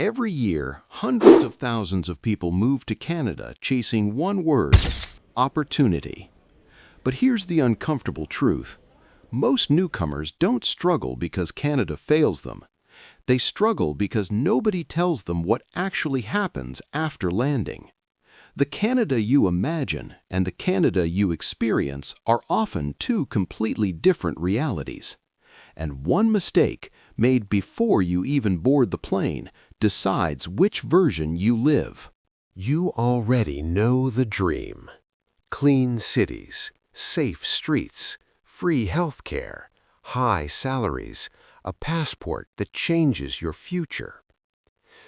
Every year, hundreds of thousands of people move to Canada chasing one word: opportunity. But here's the uncomfortable truth. Most newcomers don't struggle because Canada fails them. They struggle because nobody tells them what actually happens after landing. The Canada you imagine and the Canada you experience are often two completely different realities. And one mistake, made before you even board the plane, decides which version you live. You already know the dream. Clean cities, safe streets, free healthcare, high salaries, a passport that changes your future.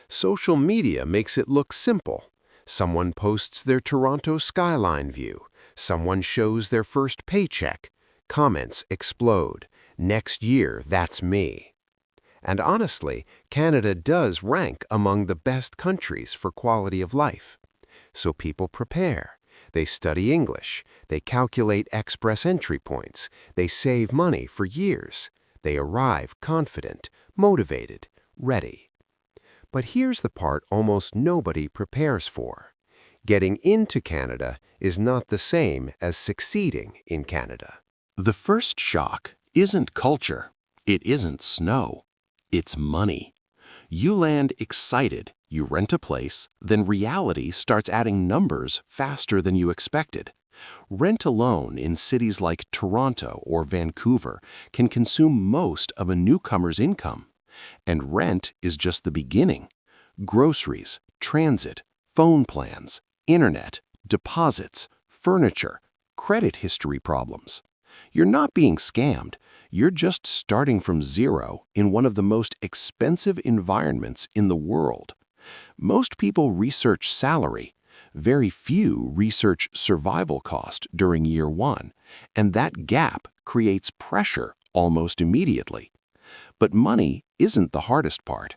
Social media makes it look simple. Someone posts their Toronto skyline view. Someone shows their first paycheck. Comments explode. Next year, that's me. And honestly, Canada does rank among the best countries for quality of life. So people prepare. They study English. They calculate express entry points. They save money for years. They arrive confident, motivated, ready. But here's the part almost nobody prepares for. Getting into Canada is not the same as succeeding in Canada. The first shock isn't culture. It isn't snow. It's money. You land excited, you rent a place, then reality starts adding numbers faster than you expected. Rent alone in cities like Toronto or Vancouver can consume most of a newcomer's income. And rent is just the beginning. Groceries, transit, phone plans, internet, deposits, furniture, credit history problems. You're not being scammed. You're just starting from zero in one of the most expensive environments in the world. Most people research salary. Very few research survival cost during year one, and that gap creates pressure almost immediately. But money isn't the hardest part.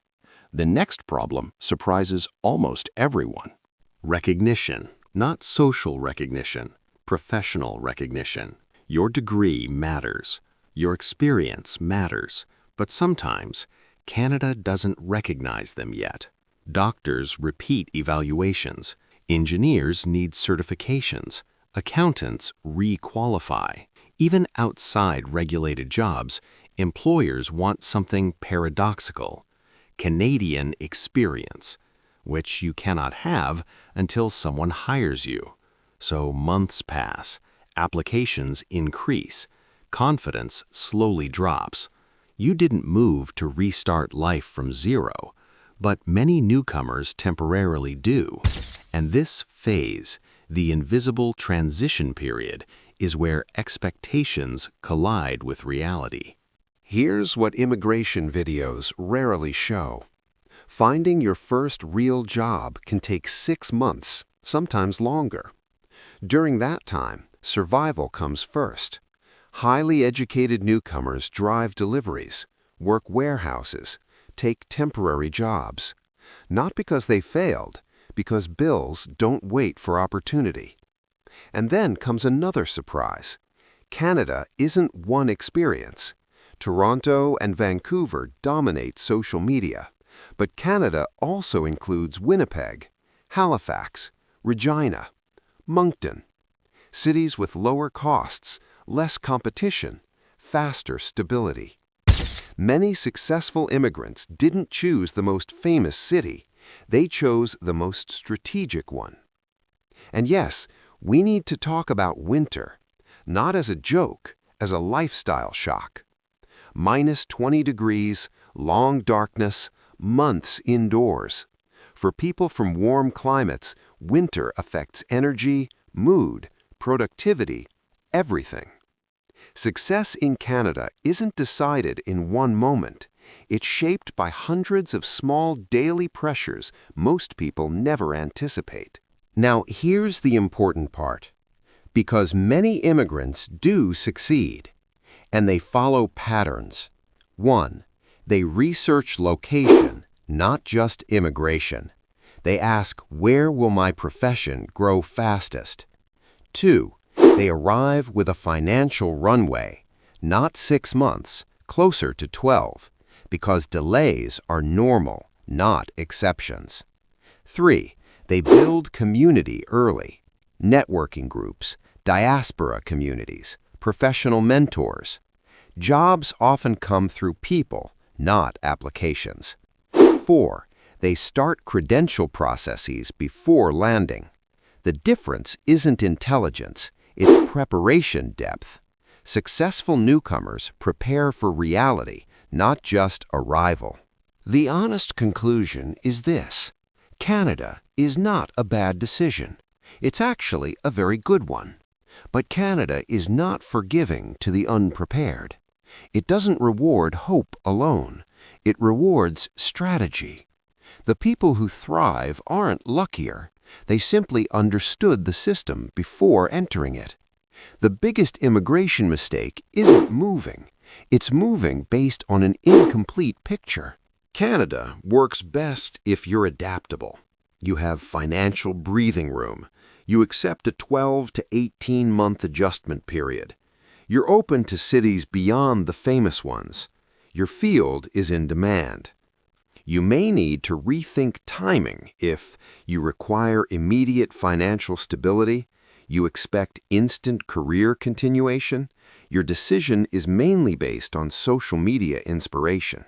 The next problem surprises almost everyone. Recognition, not social recognition, professional recognition. Your degree matters. Your experience matters. But sometimes, Canada doesn't recognize them yet. Doctors repeat evaluations. Engineers need certifications. Accountants re-qualify. Even outside regulated jobs, employers want something paradoxical: Canadian experience, which you cannot have until someone hires you. So months pass, applications increase, confidence slowly drops. You didn't move to restart life from zero, but many newcomers temporarily do. And this phase, the invisible transition period, is where expectations collide with reality. Here's what immigration videos rarely show. Finding your first real job can take 6 months, sometimes longer. During that time, survival comes first. Highly educated newcomers drive deliveries, work warehouses, take temporary jobs. Not because they failed, because bills don't wait for opportunity. And then comes another surprise. Canada isn't one experience. Toronto and Vancouver dominate social media, but Canada also includes Winnipeg, Halifax, Regina, Moncton. Cities with lower costs, less competition, faster stability. Many successful immigrants didn't choose the most famous city. They chose the most strategic one. And yes, we need to talk about winter, not as a joke, as a lifestyle shock. -20 degrees, long darkness, months indoors. For people from warm climates, winter affects energy, mood, productivity, everything. Success in Canada isn't decided in one moment. It's shaped by hundreds of small daily pressures most people never anticipate. Now, here's the important part. Because many immigrants do succeed, and they follow patterns. 1. They research location, not just immigration. They ask, where will my profession grow fastest? 2. They arrive with a financial runway, not 6 months, closer to 12, because delays are normal, not exceptions. 3. They build community early. Networking groups, diaspora communities, professional mentors. Jobs often come through people, not applications. 4. They start credential processes before landing. The difference isn't intelligence, it's preparation depth. Successful newcomers prepare for reality, not just arrival. The honest conclusion is this: Canada is not a bad decision. It's actually a very good one. But Canada is not forgiving to the unprepared. It doesn't reward hope alone. It rewards strategy. The people who thrive aren't luckier. They simply understood the system before entering it. The biggest immigration mistake isn't moving. It's moving based on an incomplete picture. Canada works best if you're adaptable. You have financial breathing room. You accept a 12 to 18-month adjustment period. You're open to cities beyond the famous ones. Your field is in demand. You may need to rethink timing if you require immediate financial stability, you expect instant career continuation, your decision is mainly based on social media inspiration.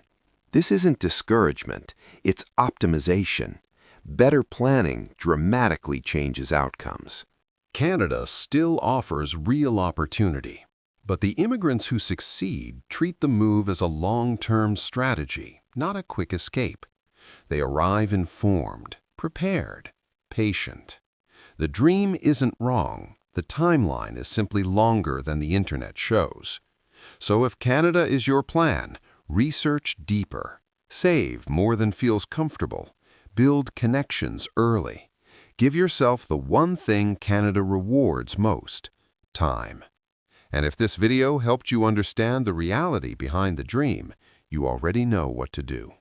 This isn't discouragement, it's optimization. Better planning dramatically changes outcomes. Canada still offers real opportunity, but the immigrants who succeed treat the move as a long-term strategy, not a quick escape. They arrive informed, prepared, patient. The dream isn't wrong. The timeline is simply longer than the internet shows. So if Canada is your plan, research deeper. Save more than feels comfortable. Build connections early. Give yourself the one thing Canada rewards most: time. And if this video helped you understand the reality behind the dream, you already know what to do.